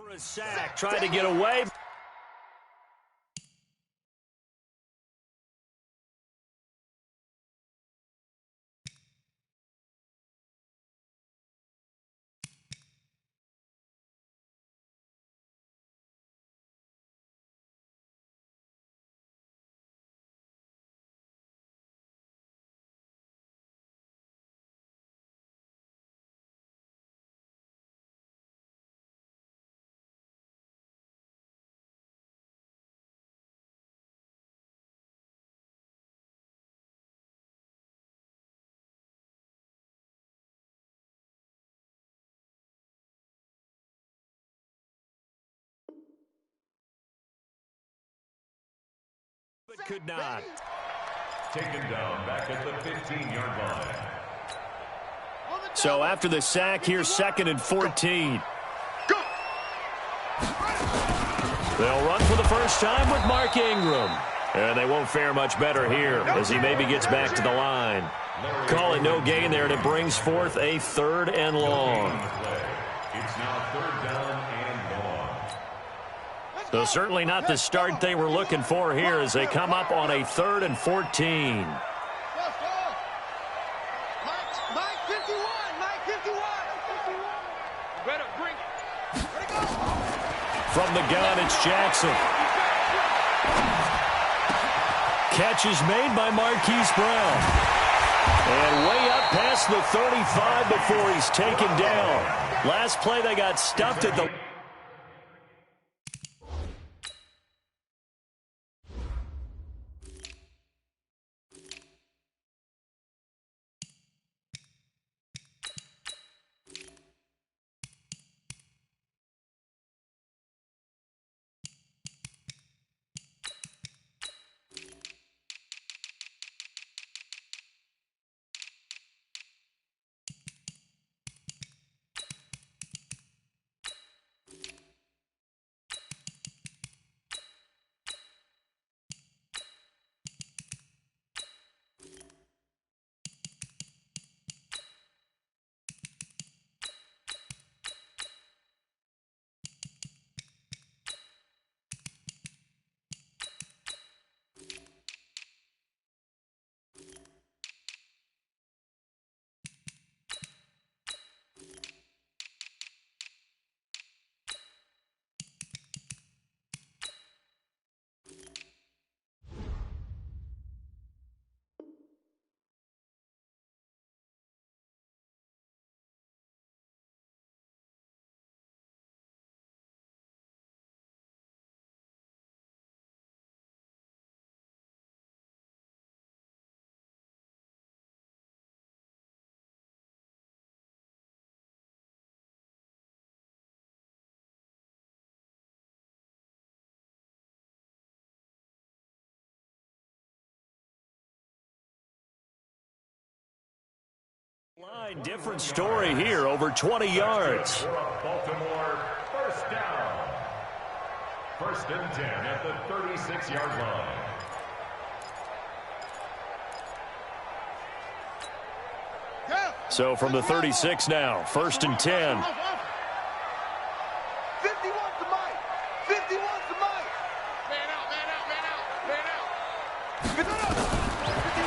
For a sack, trying to get away. But could not. Taken down back at the 15-yard line. So after the sack, here's 2nd and 14. Go. They'll run for the first time with Mark Ingram. And they won't fare much better here as he maybe gets back to the line. Call it no gain there, and it brings forth a 3rd and long. It's now 3rd down and long. So certainly not the start they were looking for here as they come up on a 3rd and 14. From the gun, it's Jackson. Catch is made by Marquise Brown. And way up past the 35 before he's taken down. Last play, they got stuffed at the... Line, different story here, over 20 yards. Baltimore, 1st down. 1st and 10 at the 36-yard line. So from the 36 now, 1st and 10. 51 to Mike. 51 to Mike. Man out, man out, man out, man out.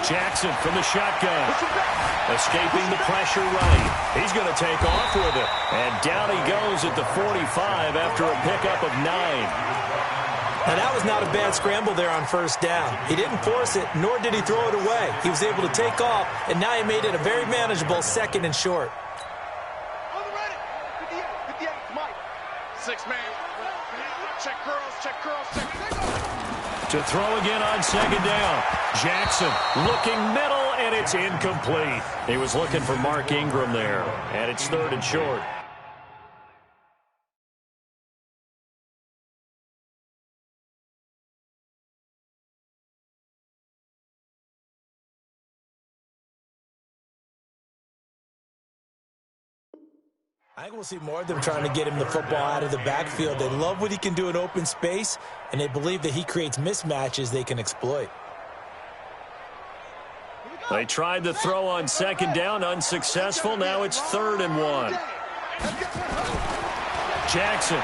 Jackson from the shotgun. Escaping the pressure right. He's going to take off with it. And down he goes at the 45 after a pickup of 9. Now, that was not a bad scramble there on 1st down. He didn't force it, nor did he throw it away. He was able to take off, and now he made it a very manageable 2nd and short. On the ready. 58, 58, Mike. 6-man. Check curls, check curls, check. To throw again on 2nd down. Jackson looking middle, and it's incomplete. He was looking for Mark Ingram there, and it's 3rd and short. I think we'll see more of them trying to get him the football out of the backfield. They love what he can do in open space, and they believe that he creates mismatches they can exploit. They tried the throw on 2nd down, unsuccessful. Now it's 3rd and 1. Jackson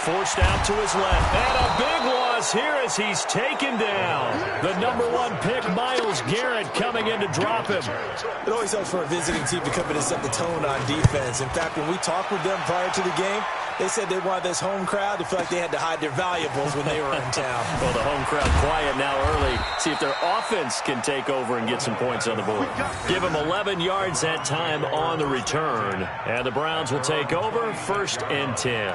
forced out to his left. And a big loss here as he's taken down. The #1 pick, Myles Garrett, coming in to drop him. It always helps for a visiting team to come in and set the tone on defense. In fact, when we talked with them prior to the game, they said they wanted this home crowd to feel like they had to hide their valuables when they were in town. Well, the home crowd quiet now early. See if their offense can take over and get some points on the board. Give them 11 yards that time on the return. And the Browns will take over 1st and 10.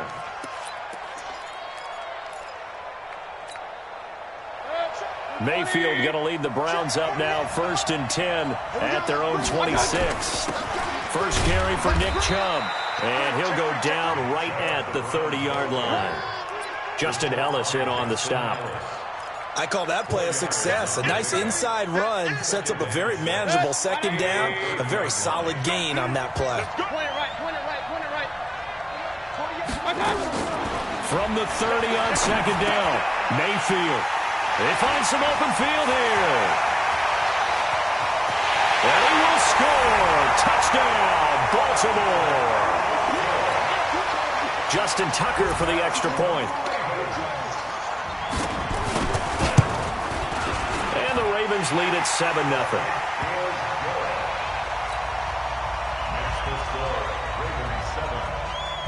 Mayfield going to lead the Browns up now 1st and 10 at their own 26. First carry for Nick Chubb. And he'll go down right at the 30-yard line. Justin Ellis in on the stop. I call that play a success. A nice inside run sets up a very manageable 2nd down. A very solid gain on that play. From the 30 on 2nd down, Mayfield. They find some open field here. And he will score. Touchdown, Baltimore. Justin Tucker for the extra point. And the Ravens lead at 7-0.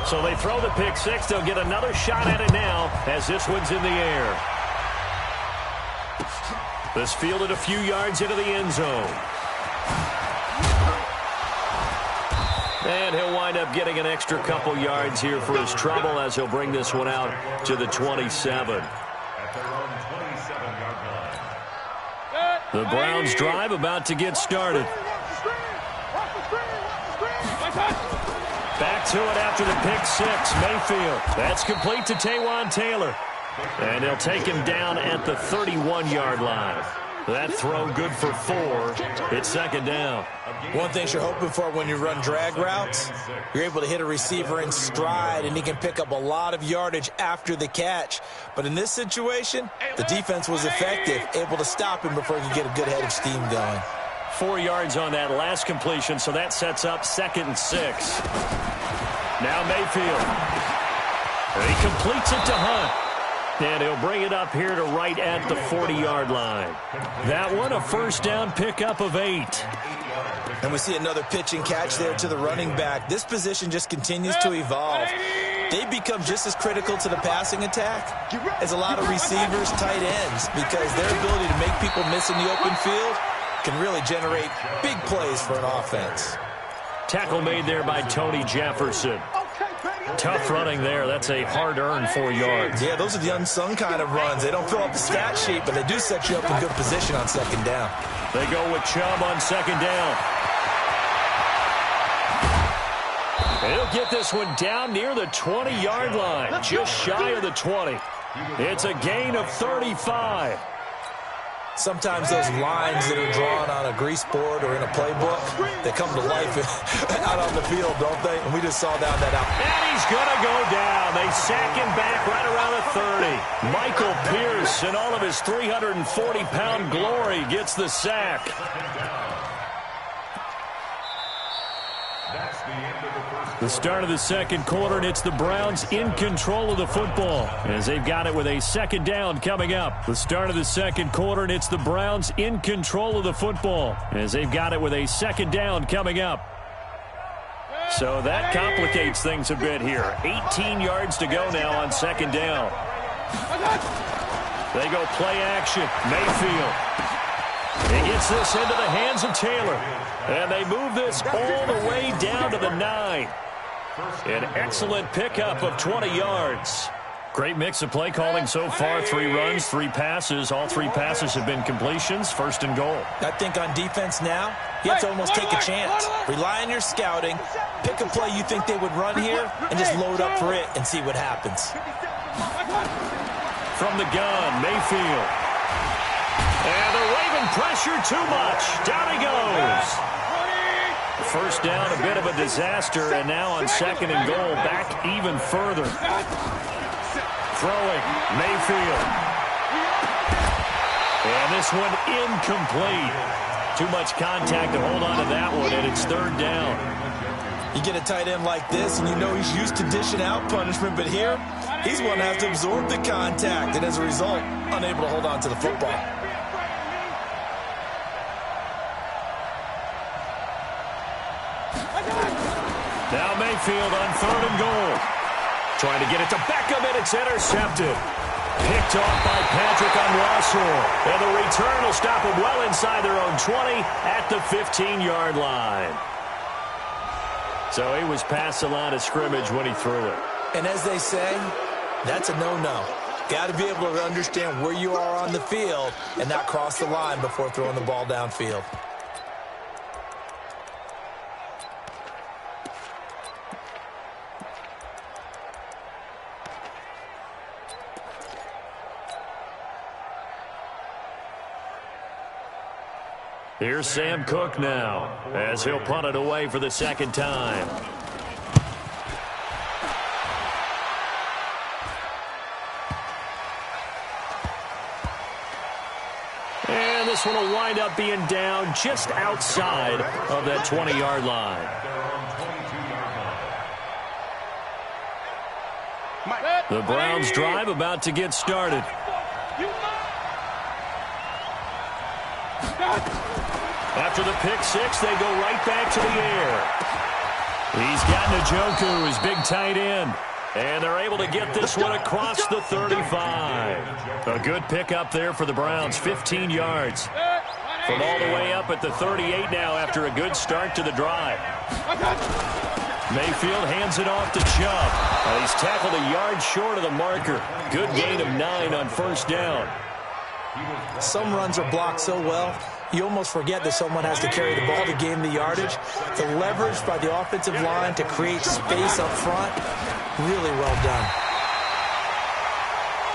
So they throw the pick six. They'll get another shot at it now as this one's in the air. This fielded a few yards into the end zone. And he'll wind up getting an extra couple yards here for his trouble as he'll bring this one out to the 27. The Browns drive about to get started. Back to it after the pick six. Mayfield. That's complete to Taywan Taylor. And he'll take him down at the 31-yard line. That throw good for 4. It's 2nd down. One thing you're hoping for when you run drag routes, you're able to hit a receiver in stride, and he can pick up a lot of yardage after the catch. But in this situation, the defense was effective, able to stop him before he could get a good head of steam going. 4 yards on that last completion, so that sets up 2nd and 6. Now Mayfield. He completes it to Hunt. And he'll bring it up here to right at the 40-yard line. That one, a 1st down pickup of 8. And we see another pitch and catch there to the running back. This position just continues to evolve. They become just as critical to the passing attack as a lot of receivers, tight ends, because their ability to make people miss in the open field can really generate big plays for an offense. Tackle made there by Tony Jefferson. Tough running there. That's a hard-earned 4 yards. Yeah, those are the unsung kind of runs. They don't fill up the stat sheet, but they do set you up in good position on 2nd down. They go with Chubb on 2nd down. He'll get this one down near the 20-yard line, just shy of the 20. It's a gain of 35. Sometimes those lines that are drawn on a grease board or in a playbook, they come to life out on the field, don't they? And we just saw that out. And he's going to go down. They sack him back right around the 30. Michael Pierce, in all of his 340-pound glory, gets the sack. The start of the 2nd quarter, and it's the Browns in control of the football as they've got it with a 2nd down coming up. The start of the 2nd quarter, and it's the Browns in control of the football as they've got it with a 2nd down coming up. So that complicates things a bit here. 18 yards to go now on 2nd down. They go play action. Mayfield. He gets this into the hands of Taylor. And they move this all the way down to the 9. An excellent pickup of 20 yards. Great mix of play calling so far. 3 runs, 3 passes. All 3 passes have been completions. 1st and goal. I think on defense now, you have to almost take a chance. Rely on your scouting. Pick a play you think they would run here and just load up for it and see what happens. From the gun, Mayfield. And the Raven pressure too much. Down he goes. 1st down, a bit of a disaster, and now on 2nd and goal, back even further. Throwing, Mayfield. And this one incomplete. Too much contact to hold on to that one, and it's 3rd down. You get a tight end like this, and you know he's used to dishing out punishment, but here, He's the one that has to absorb the contact, and as a result, unable to hold on to the football. Now Mayfield on 3rd and goal. Trying to get it to Beckham, and it's intercepted. Picked off by Patrick on Russell. And the return will stop them well inside their own 20 at the 15-yard line. So he was past the line of scrimmage when he threw it. And as they say, that's a no-no. Got to be able to understand where you are on the field and not cross the line before throwing the ball downfield. Here's Sam Cook now, as he'll punt it away for the second time. And this one will wind up being down just outside of that 20-yard line. The Browns' drive about to get started. After the pick six, they go right back to the air. He's got Njoku, his big tight end. And they're able to get this one across the 35. A good pickup there for the Browns, 15 yards. From all the way up at the 38 now after a good start to the drive. Mayfield hands it off to Chubb. He's tackled a yard short of the marker. Good gain of 9 on first down. Some runs are blocked so well, you almost forget that someone has to carry the ball to gain the yardage. The leverage by the offensive line to create space up front, really well done.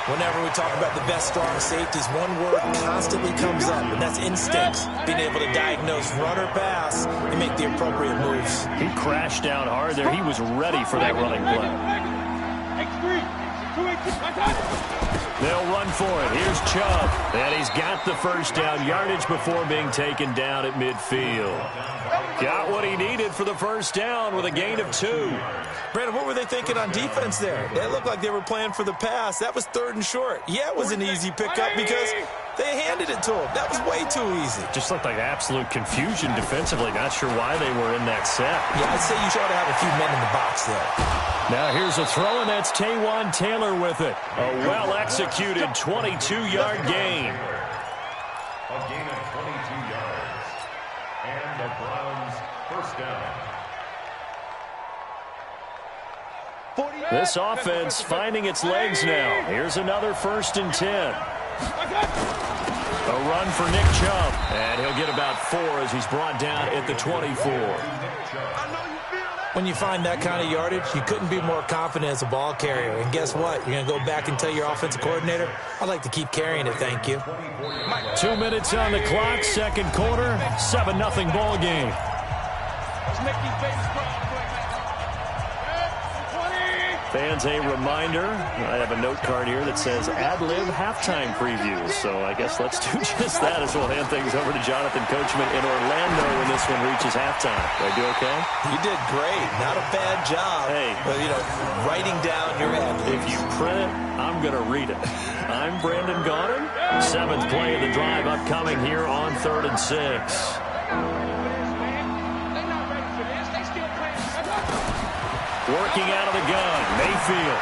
Whenever we talk about the best strong safeties, one word constantly comes up, and that's instincts. Being able to diagnose run or pass and make the appropriate moves. He crashed down hard there. He was ready for that running play. They'll run for it. Here's Chubb. And he's got the first down yardage before being taken down at midfield. Got what he needed for the first down with a gain of 2. Brandon, what were they thinking on defense there? They looked like they were playing for the pass. That was 3rd and short. Yeah, it was an easy pickup because they handed it to him. That was way too easy. Just looked like absolute confusion defensively. Not sure why they were in that set. Yeah, I'd say you ought to have a few men in the box there. Now here's a throw, and that's Taywan Taylor with it. A well-executed 22-yard gain. A gain of 22 yards. And the Browns first down. This offense finding its legs now. Here's another 1st and 10. A run for Nick Chubb, and he'll get about 4 as he's brought down at the 24. When you find that kind of yardage, you couldn't be more confident as a ball carrier. And guess what? You're going to go back and tell your offensive coordinator, I'd like to keep carrying it, thank you. 2 minutes on the clock, second quarter, 7-0 ball game. Let's make these babies proud. Fans, a reminder, I have a note card here that says ad-lib halftime previews. So I guess let's do just that as we'll hand things over to Jonathan Coachman in Orlando when this one reaches halftime. Did I do okay? You did great. Not a bad job. Hey. But, writing down your ad-libs. If you print it, I'm going to read it. I'm Brandon Gaudin. 7th play of the drive upcoming here on 3rd and 6. Working out of the gun, Mayfield.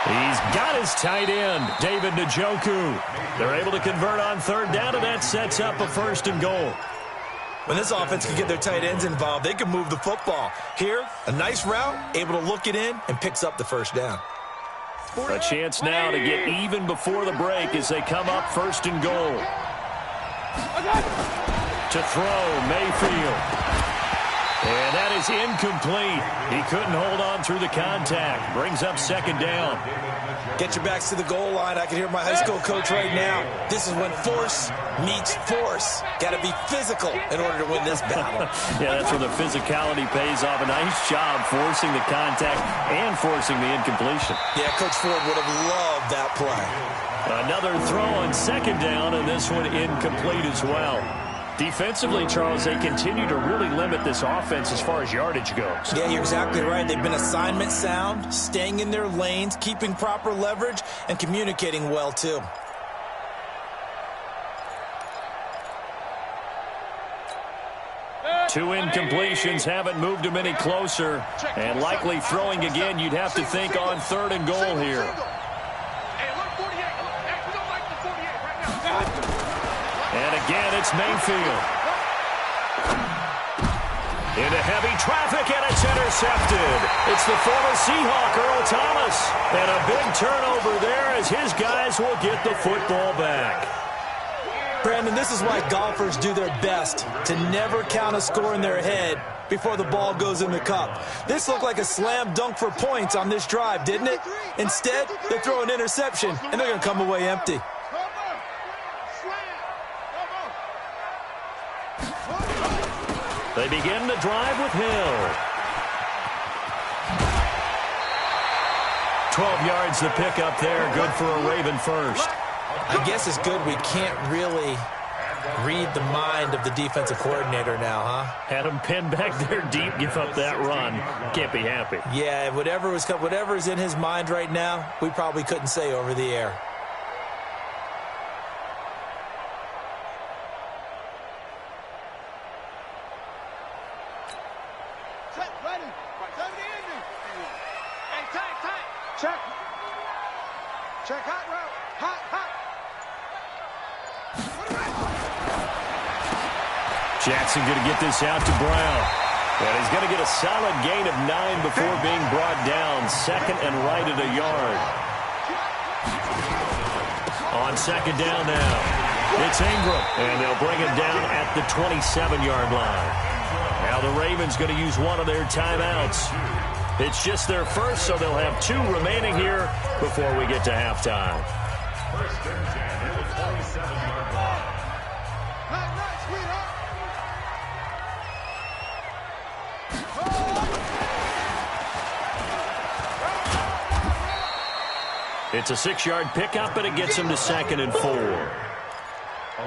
He's got his tight end, David Njoku. They're able to convert on 3rd down, and that sets up a 1st and goal. When this offense can get their tight ends involved, they can move the football. Here, a nice route, able to look it in, and picks up the 1st down. A chance now to get even before the break as they come up 1st and goal. To throw, Mayfield. And that is incomplete. He couldn't hold on through the contact. Brings up 2nd down. Get your backs to the goal line. I can hear my high school coach right now. This is when force meets force. Got to be physical in order to win this battle. Yeah, that's where the physicality pays off. A nice job forcing the contact and forcing the incompletion. Yeah, Coach Ford would have loved that play. Another throw on 2nd down, and this one incomplete as well. Defensively, Charles, they continue to really limit this offense as far as yardage goes. Yeah, you're exactly right. They've been assignment sound, staying in their lanes, keeping proper leverage, and communicating well, too. Two incompletions haven't moved him any closer. And likely throwing again, you'd have to think on 3rd and goal here. And again, it's Mayfield. Into heavy traffic, and it's intercepted. It's the former Seahawk, Earl Thomas. And a big turnover there as his guys will get the football back. Brandon, this is why golfers do their best to never count a score in their head before the ball goes in the cup. This looked like a slam dunk for points on this drive, didn't it? Instead, they throw an interception, and they're going to come away empty. They begin the drive with Hill. 12 yards the pickup there. Good for a Raven first. I guess it's good we can't really read the mind of the defensive coordinator now, huh? Had him pinned back there deep, give up that run. Can't be happy. Yeah, whatever is in his mind right now, we probably couldn't say over the air. Check hot route. Hot. Jackson going to get this out to Brown. And he's going to get a solid gain of 9 before being brought down. 2nd and right at a yard. On 2nd down now, it's Ingram. And they'll bring him down at the 27-yard line. Now the Ravens going to use one of their timeouts. It's just their first, so they'll have 2 remaining here before we get to halftime. 1st and 10 at the 27-yard line. Right, sweetheart. It's a 6-yard pickup, and it gets him to 2nd and 4.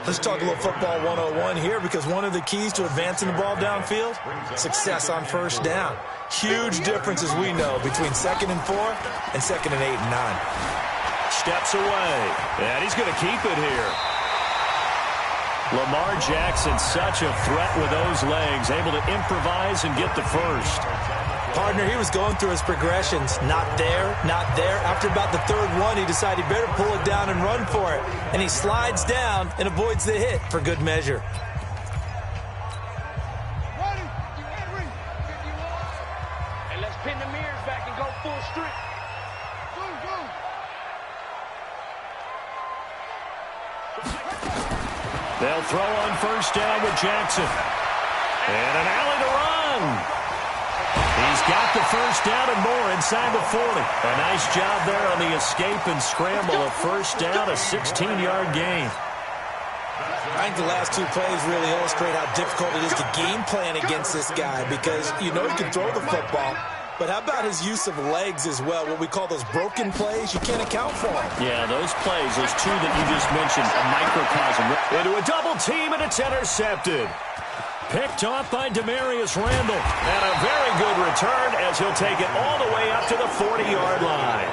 Let's talk a little football 101 here, because one of the keys to advancing the ball downfield, success on 1st down. Huge difference, as we know, between 2nd and 4 and 2nd and 8 and 9. Steps away, and he's going to keep it here. Lamar Jackson, such a threat with those legs, able to improvise and get the first. Partner, he was going through his progressions. Not there, not there. After about the 3rd one, he decided he better pull it down and run for it. And he slides down and avoids the hit for good measure. And let's pin the mirrors back and go full strength. They'll throw on 1st down with Jackson. And an alley to run. He's got the 1st down and more inside the 40. A nice job there on the escape and scramble. A 1st down, a 16-yard gain. I think the last 2 plays really illustrate how difficult it is to game plan against this guy, because you know he can throw the football, but how about his use of legs as well, what we call those broken plays? You can't account for them. Yeah, those plays, those 2 that you just mentioned, a microcosm. Into a double team, and it's intercepted. Picked off by Demarius Randall. And a very good return as he'll take it all the way up to the 40-yard line.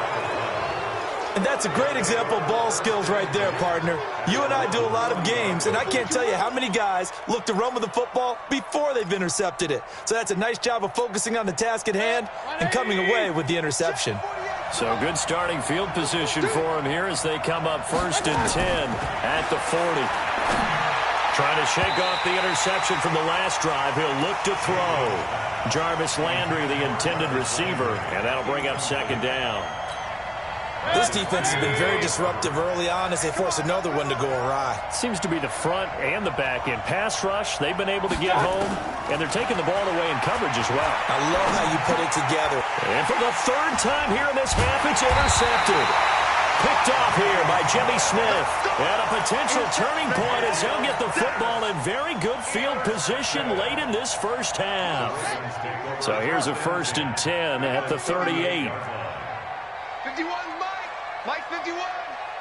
And that's a great example of ball skills right there, partner. You and I do a lot of games, and I can't tell you how many guys look to run with the football before they've intercepted it. So that's a nice job of focusing on the task at hand and coming away with the interception. So good starting field position for him here as they come up 1st and 10 at the 40. Trying to shake off the interception from the last drive. He'll look to throw. Jarvis Landry, the intended receiver, and that'll bring up 2nd down. This defense has been very disruptive early on as they force another one to go awry. Seems to be the front and the back end. Pass rush, they've been able to get home, and they're taking the ball away in coverage as well. I love how you put it together. And for the 3rd time here in this half, it's intercepted. Picked off here by Jimmy Smith. And a potential turning point as he'll get the football in very good field position late in this 1st half. So here's a 1st and 10 at the 38. 51, Mike. Mike 51.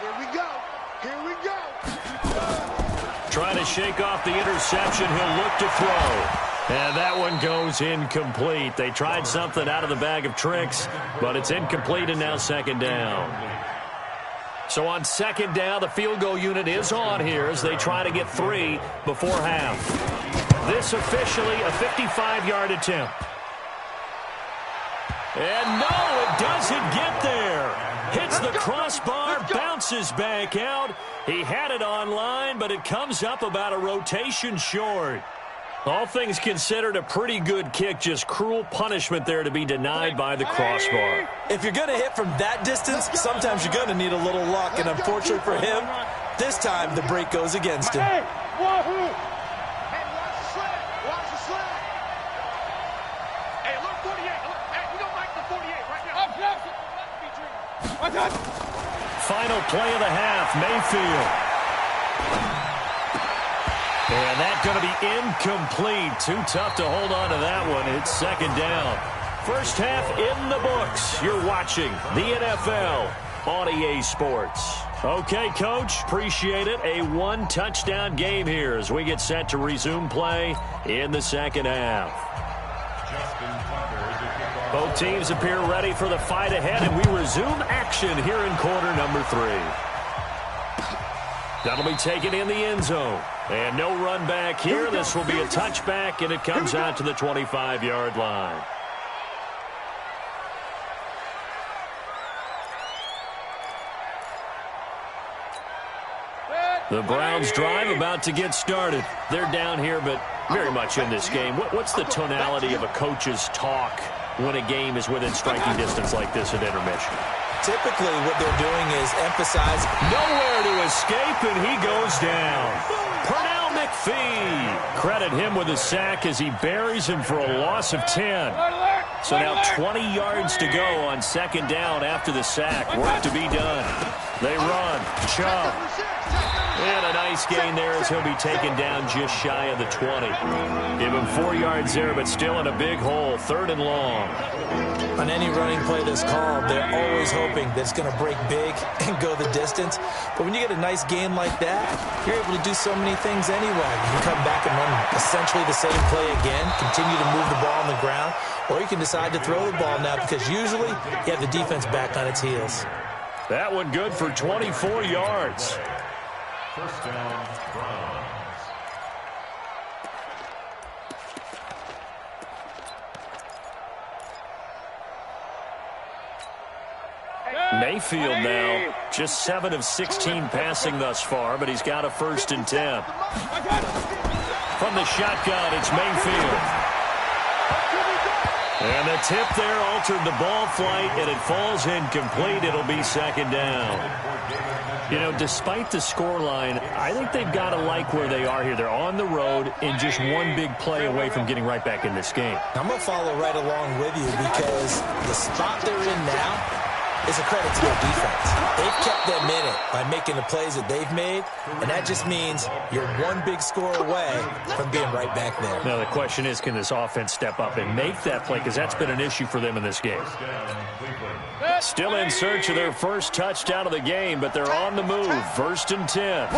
Here we go. Trying to shake off the interception. He'll look to throw. And that one goes incomplete. They tried something out of the bag of tricks, but it's incomplete and now second down. So on second down, the field goal unit is on here as they try to get 3 before half. This officially a 55-yard attempt. And no, it doesn't get there. Hits the crossbar, bounces back out. He had it on line, but it comes up about a rotation short. All things considered, a pretty good kick. Just cruel punishment there to be denied by the crossbar. If you're going to hit from that distance, sometimes you're going to need a little luck. And unfortunately for him, this time the break goes against him. Hey, wahoo! Hey, watch the sled. Watch the sled. Hey, look, 48. Hey, we don't like the 48 right now. Final play of the half, Mayfield. And that's going to be incomplete. Too tough to hold on to that one. It's second down. First half in the books. You're watching the NFL on EA Sports. Okay, Coach, appreciate it. A one-touchdown game here as we get set to resume play in the second half. Both teams appear ready for the fight ahead, and we resume action here in quarter number 3. That'll be taken in the end zone. And no run back here. This will be a touchback, and it comes out to the 25-yard line. The Browns drive about to get started. They're down here, but very much in this game. What's the tonality of a coach's talk when a game is within striking distance like this at intermission? Typically, what they're doing is emphasize nowhere to escape, and he goes down. Pernell McPhee. Credit him with a sack as he buries him for a loss of 10. So now 20 yards to go on second down after the sack. Work to be done. They run. Chubb. And a nice gain there as he'll be taken down just shy of the 20. Give him 4 yards there, but still in a big hole. Third and long. On any running play that's called, they're always hoping that it's going to break big and go the distance. But when you get a nice gain like that, you're able to do so many things anyway. You can come back and run essentially the same play again, continue to move the ball on the ground, or you can decide to throw the ball now because usually you have the defense back on its heels. That one good for 24 yards. First down, Browns. Mayfield now just 7 of 16 passing thus far, but he's got a 1st and 10. From the shotgun, it's Mayfield. And the tip there altered the ball flight, and it falls incomplete. It'll be second down. You know, despite the scoreline, I think they've got to like where they are here. They're on the road and just one big play away from getting right back in this game. I'm going to follow right along with you because the spot they're in now is a credit to their defense. They've kept them in it by making the plays that they've made, and that just means you're one big score away from being right back there. Now, the question is, can this offense step up and make that play? Because that's been an issue for them in this game. Still in search of their first touchdown of the game, but they're on the move. 1st and 10.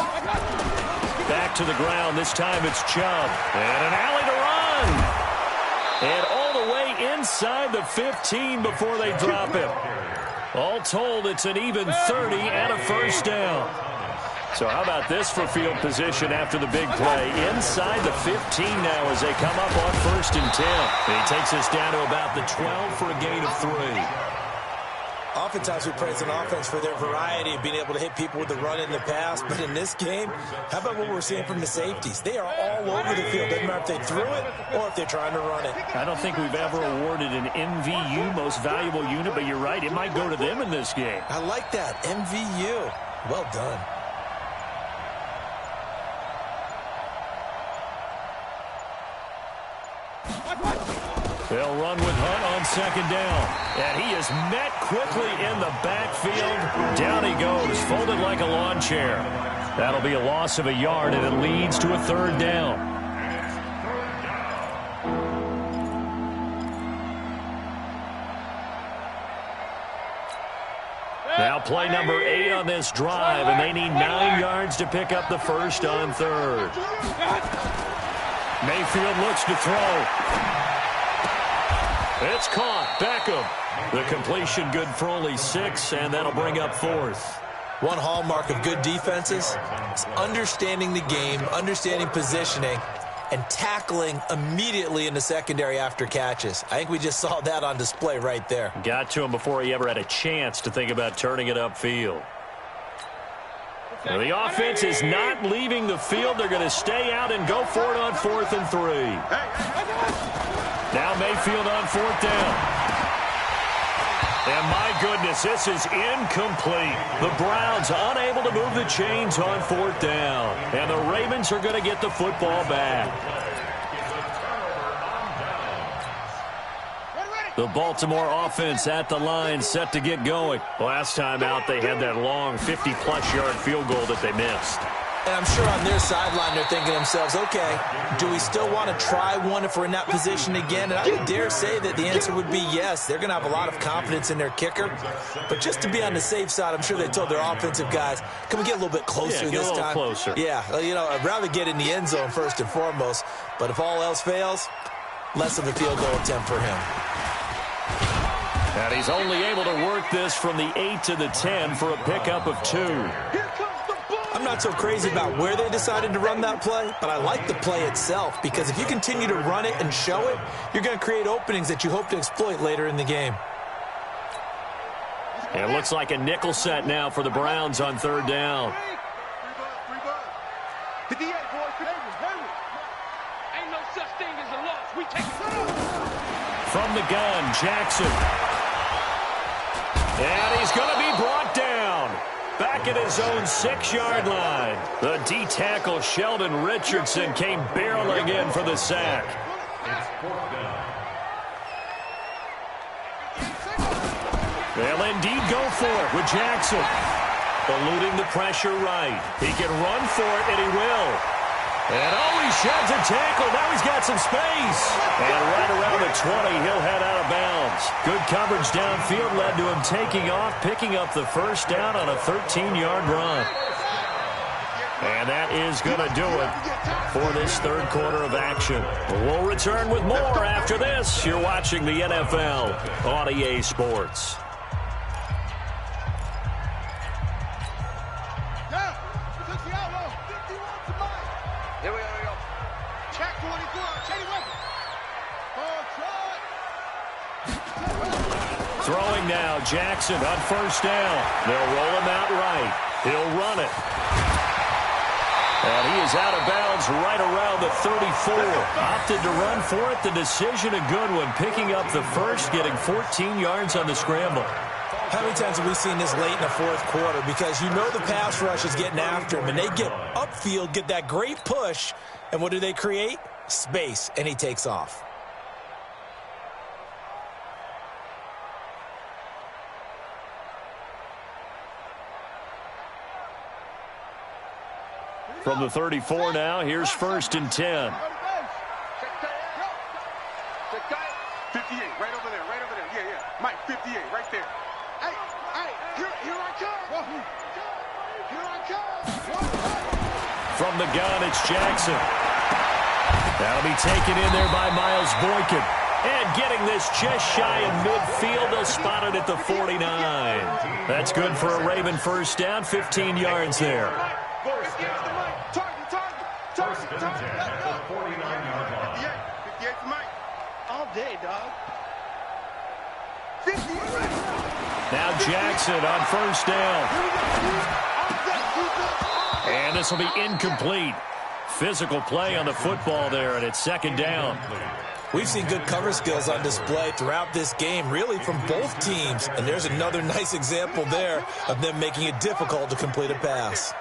Back to the ground. This time it's Chubb. And an alley to run. And all the way inside the 15 before they drop him. All told, it's an even 30 and a 1st down. So how about this for field position after the big play? Inside the 15 now as they come up on 1st and 10. And he takes us down to about the 12 for a gain of 3. Oftentimes we praise an offense for their variety of being able to hit people with the run and the pass. But in this game, how about what we're seeing from the safeties? They are all over the field. Doesn't matter if they threw it or if they're trying to run it. I don't think we've ever awarded an MVU, most valuable unit, but you're right. It might go to them in this game. I like that. MVU. Well done. They'll run with Hunt on second down. And he is met quickly in the backfield. Down he goes, folded like a lawn chair. That'll be a loss of a yard, and it leads to a 3rd down. Now play number 8 on this drive, and they need 9 yards to pick up the first on third. Mayfield looks to throw. It's caught. Beckham. The completion good for only 6, and that'll bring up fourth. One hallmark of good defenses is understanding the game, understanding positioning, and tackling immediately in the secondary after catches. I think we just saw that on display right there. Got to him before he ever had a chance to think about turning it upfield. Well, the offense is not leaving the field. They're going to stay out and go for it on 4th and 3. Now Mayfield on 4th down. And my goodness, this is incomplete. The Browns unable to move the chains on 4th down. And the Ravens are going to get the football back. The Baltimore offense at the line, set to get going. Last time out, they had that long 50-plus yard field goal that they missed. And I'm sure on their sideline they're thinking to themselves, okay, do we still want to try one if we're in that position again? And I would dare say that the answer would be yes. They're going to have a lot of confidence in their kicker. But just to be on the safe side, I'm sure they told their offensive guys, can we get a little bit closer this time? Get a little closer. Yeah, you know, I'd rather get in the end zone first and foremost. But if all else fails, less of a field goal attempt for him. And he's only able to work this from the 8 to the 10 for a pickup of 2. I'm not so crazy about where they decided to run that play, but I like the play itself because if you continue to run it and show it, you're going to create openings that you hope to exploit later in the game. It looks like a nickel set now for the Browns on 3rd down. From the gun, Jackson. And he's going to be brought down. Back at his own 6-yard line. The D-tackle Sheldon Richardson came barreling in for the sack. They'll indeed go for it with Jackson. Eluding the pressure right. He can run for it, and he will. And he sheds a tackle. Now he's got some space. And right around the 20, he'll head out of bounds. Good coverage downfield led to him taking off, picking up the first down on a 13-yard run. And that is going to do it for this 3rd quarter of action. We'll return with more after this. You're watching the NFL on EA Sports. Throwing now, Jackson on 1st down. They'll roll him out right. He'll run it. And he is out of bounds right around the 34. Opted to run for it. The decision a good one. Picking up the first, getting 14 yards on the scramble. How many times have we seen this late in the 4th quarter? Because you know the pass rush is getting after him, and they get upfield, get that great push, and what do they create? Space, and he takes off. From the 34 now, here's 1st and 10. 58, right over there, Yeah. Mike, 58, right there. Hey, here I come. Here I come. From the gun, it's Jackson. That'll be taken in there by Miles Boykin. And getting this just shy of midfield, they'll spot it at the 49. That's good for a Raven first down, 15 yards there. Target. 49-yard line. 58 for Mike. All day, dog. 58. Now Jackson on 1st down. And this will be incomplete. Physical play on the football there, and it's 2nd down. We've seen good cover skills on display throughout this game, really from both teams. And there's another nice example there of them making it difficult to complete a pass.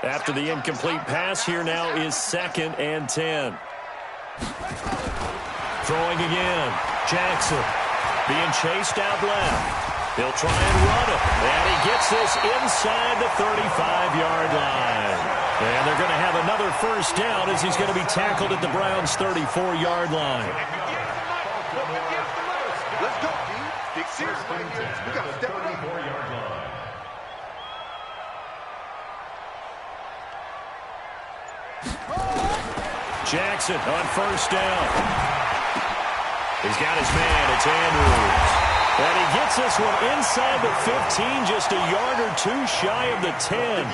After the incomplete pass, here now is 2nd and 10. Throwing again. Jackson being chased out left. He'll try and run it. And he gets this inside the 35-yard line. And they're going to have another first down as he's going to be tackled at the Browns' 34-yard line. Let's go, G. Big serious. We got to step it up. Jackson on first down. He's got his man. It's Andrews. And he gets this one inside the 15, just a yard or two shy of the 10.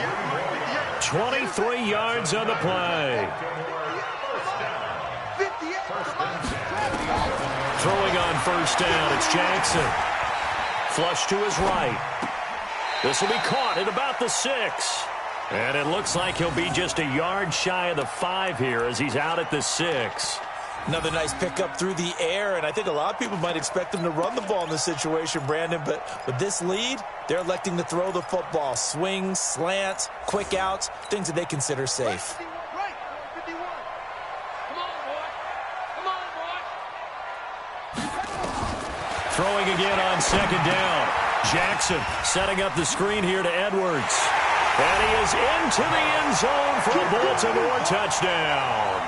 23 yards on the play. Throwing on first down, it's Jackson. Flush to his right. This will be caught at about the 6. And it looks like he'll be just a yard shy of the 5 here as he's out at the 6. Another nice pickup through the air, and I think a lot of people might expect them to run the ball in this situation, Brandon, but with this lead, they're electing to throw the football. Swings, slants, quick outs, things that they consider safe. Throwing again on second down. Jackson setting up the screen here to Edwards. And he is into the end zone for a Baltimore touchdown.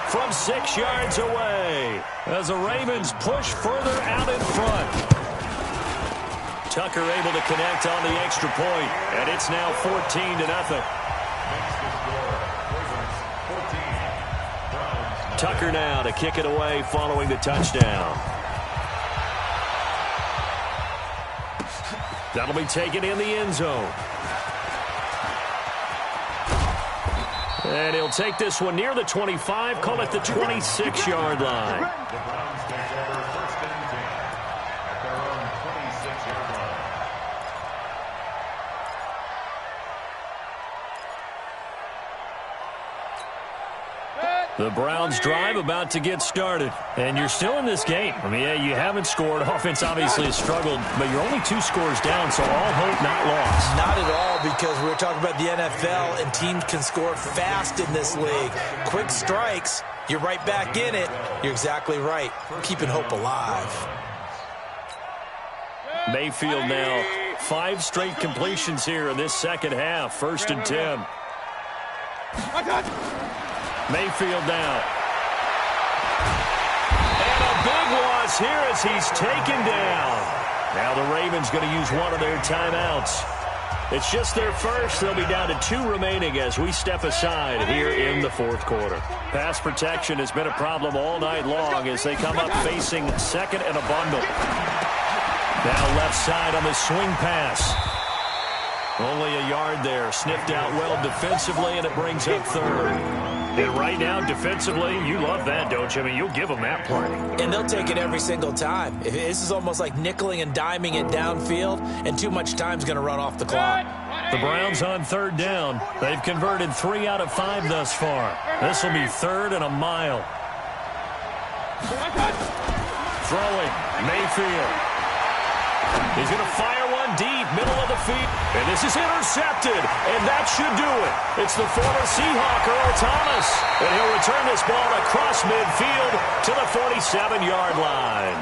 From 6 yards away as the Ravens push further out in front. Tucker able to connect on the extra point, and it's now 14-0. Tucker now to kick it away following the touchdown. That'll be taken in the end zone. And he'll take this one near the 25, call it the 26-yard line. The Browns take over first and 10 at their own 26-yard line. The Browns drive about to get started. And you're still in this game. I mean, yeah, you haven't scored. Offense obviously has struggled, but you're only 2 scores down, so all hope not lost. Not at all, because we're talking about the NFL, and teams can score fast in this league. Quick strikes, you're right back in it. You're exactly right. Keeping hope alive. Mayfield now 5 straight completions here in this second half. First and 10. Mayfield now. And a big loss here as he's taken down. Now the Ravens going to use one of their timeouts. It's just their first. They'll be down to 2 remaining as we step aside here in the fourth quarter. Pass protection has been a problem all night long as they come up facing second and a bundle. Now left side on the swing pass. Only a yard there. Sniffed out well defensively, and it brings up third. And right now, defensively, you love that, don't you? I mean, you'll give them that play. And they'll take it every single time. This is almost like nickeling and diming it downfield, and too much time's going to run off the clock. The Browns on third down. They've converted 3 out of 5 thus far. This will be third and a mile. Throwing, Mayfield. He's going to fire one deep, middle of the field. And this is intercepted, and that should do it. It's the former Seahawk, Earl Thomas. And he'll return this ball across midfield to the 47-yard line.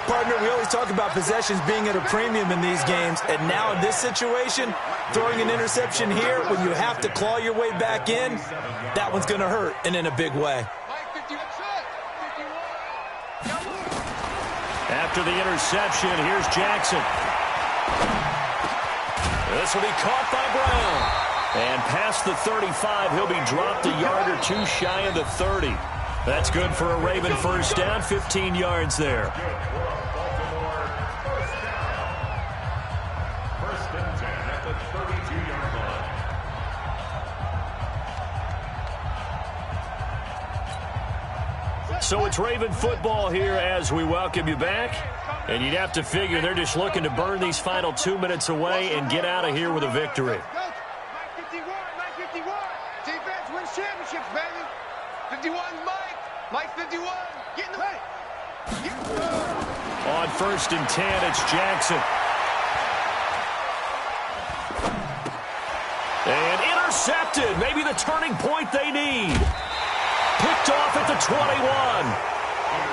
Partner, we always talk about possessions being at a premium in these games, and now in this situation, throwing an interception here when you have to claw your way back in, that one's going to hurt, and in a big way. After the interception, here's Jackson. This will be caught by Brown. And past the 35, he'll be dropped a yard or 2 shy of the 30. That's good for a Raven first down, 15 yards there. First and 10 at the 32-yard line. So it's Raven football here as we welcome you back. And you'd have to figure they're just looking to burn these final 2 minutes away and get out of here with a victory. 951. Defense wins championships, baby. 51, Mike 51. Get in the way. On first and 10, it's Jackson. And intercepted. Maybe the turning point they need. Picked off at the 21.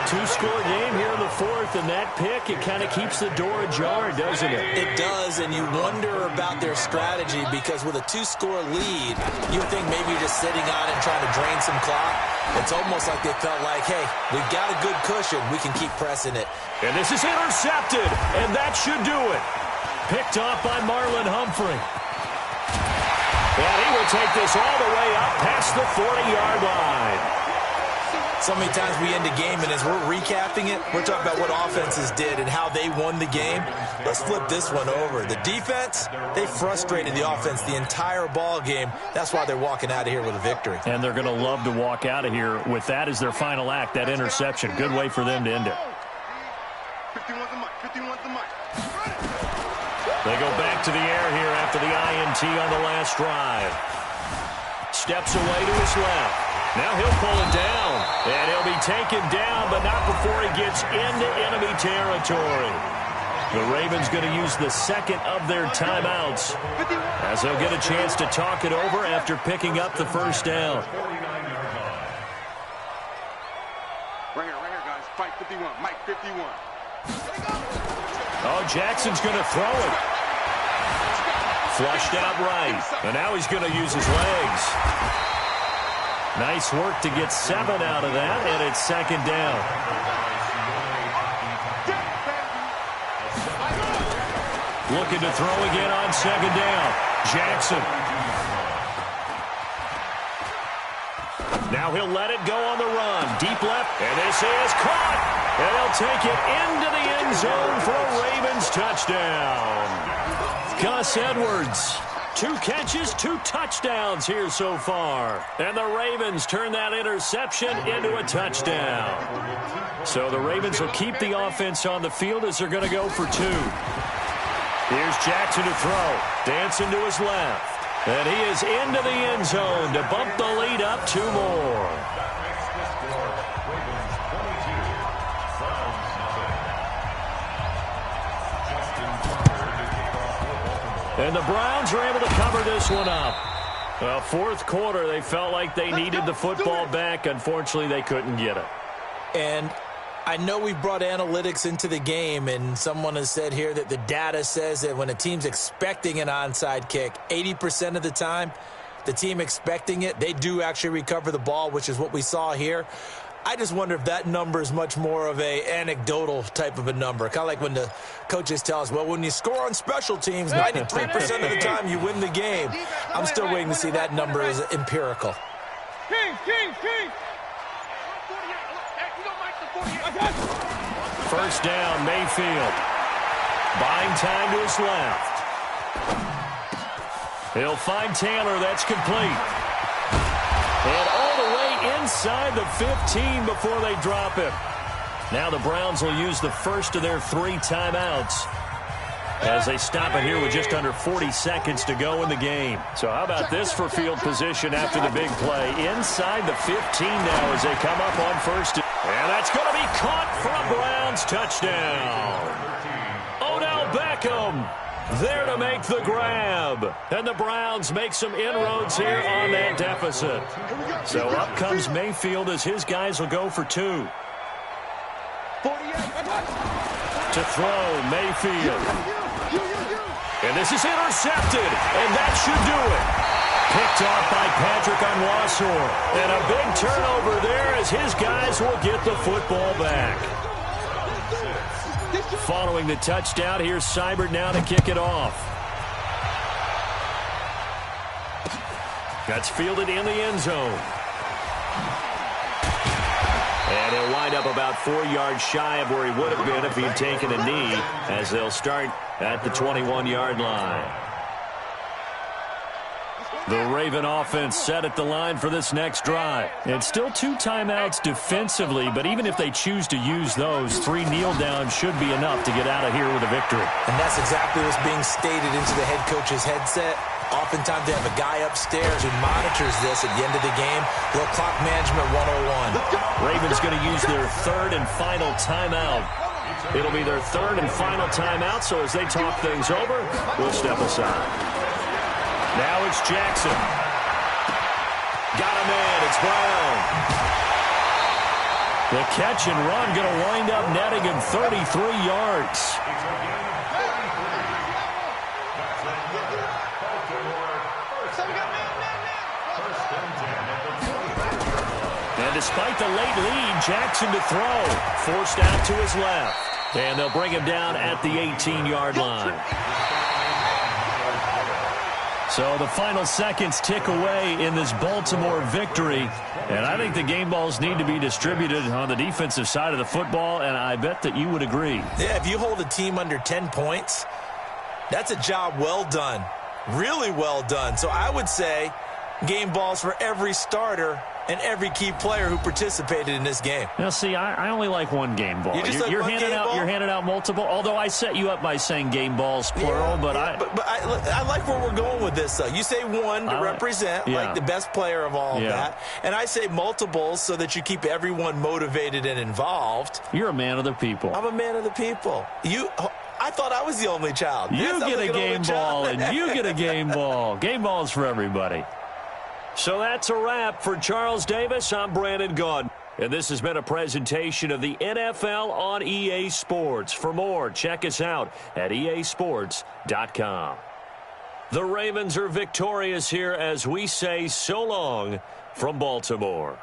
2-score game here in the fourth, and that pick, it kind of keeps the door ajar, doesn't it? It does, and you wonder about their strategy because with a 2-score lead, you would think maybe you're just sitting on and trying to drain some clock. It's almost like they felt like, hey, we've got a good cushion. We can keep pressing it. And this is intercepted, and that should do it. Picked off by Marlon Humphrey. And he will take this all the way up past the 40-yard line. So many times we end a game, and as we're recapping it, we're talking about what offenses did and how they won the game. Let's flip this one over. The defense, they frustrated the offense the entire ball game. That's why they're walking out of here with a victory. And they're going to love to walk out of here with that as their final act, that interception. Good way for them to end it. 51's the mic. 51's the mic. They go back to the air here after the INT on the last drive. Steps away to his left. Now he'll pull it down, and he'll be taken down, but not before he gets into enemy territory. The Ravens going to use the second of their timeouts as they'll get a chance to talk it over after picking up the first down. Right here, guys. Fight 51. Mike 51. Oh, Jackson's going to throw it. Flushed out right, and now he's going to use his legs. Nice work to get 7 out of that, and it's second down. Looking to throw again on second down. Jackson. Now he'll let it go on the run. Deep left, and this is caught. And he'll take it into the end zone for a Ravens touchdown. Gus Edwards. 2 catches, 2 touchdowns here so far. And the Ravens turn that interception into a touchdown. So the Ravens will keep the offense on the field as they're going to go for 2. Here's Jackson to throw. Dancing to his left. And he is into the end zone to bump the lead up 2 more. And the Browns are able to cover this one up. Well, fourth quarter, they felt like they needed the football back. Unfortunately, they couldn't get it. And I know we brought analytics into the game, and someone has said here that the data says that when a team's expecting an onside kick, 80% of the time, the team expecting it, they do actually recover the ball, which is what we saw here. I just wonder if that number is much more of a anecdotal type of a number. Kind of like when the coaches tell us, well, when you score on special teams, 93% of the time you win the game. I'm still waiting to see that number is empirical. First down, Mayfield. Buying time to his left. He'll find Taylor. That's complete. And all the way inside the 15 before they drop it. Now the Browns will use the first of their 3 timeouts as they stop it here with just under 40 seconds to go in the game. So how about this for field position after the big play? Inside the 15 now as they come up on first. And that's going to be caught for a Browns touchdown. Odell Beckham there to make the grab. And the Browns make some inroads here on that deficit. So up comes Mayfield as his guys will go for 2. To throw, Mayfield. And this is intercepted. And that should do it. Picked off by Patrick Onwuasor. And a big turnover there as his guys will get the football back. Following the touchdown, here's Seibert now to kick it off. That's fielded in the end zone. And he'll wind up about 4 yards shy of where he would have been if he'd taken a knee, as they'll start at the 21-yard line. The Raven offense set at the line for this next drive. It's still 2 timeouts defensively, but even if they choose to use those, 3 kneel downs should be enough to get out of here with a victory. And that's exactly what's being stated into the head coach's headset. Oftentimes they have a guy upstairs who monitors this at the end of the game. Little clock management 101. Ravens going to use their 3rd and final timeout. It'll be their 3rd and final timeout, so as they talk things over, we'll step aside. Now it's Jackson. Got a man. It's Brown. The catch and run going to wind up netting him 33 yards. And despite the late lead, Jackson to throw. Forced out to his left. And they'll bring him down at the 18-yard line. So the final seconds tick away in this Baltimore victory. And I think the game balls need to be distributed on the defensive side of the football, and I bet that you would agree. Yeah, if you hold a team under 10 points, that's a job well done. Really well done. So I would say game balls for every starter and every key player who participated in this game. Now, see, I only like one game ball. You're handing out multiple, although I set you up by saying game balls, plural. But I like where we're going with this, though. You say one to represent, like the best player of all of that. And I say multiples so that you keep everyone motivated and involved. You're a man of the people. I'm a man of the people. I thought I was the only child. You get a game ball, and you get a game ball. Game balls for everybody. So that's a wrap for Charles Davis. I'm Brandon Gaudin. And this has been a presentation of the NFL on EA Sports. For more, check us out at easports.com. The Ravens are victorious here as we say so long from Baltimore.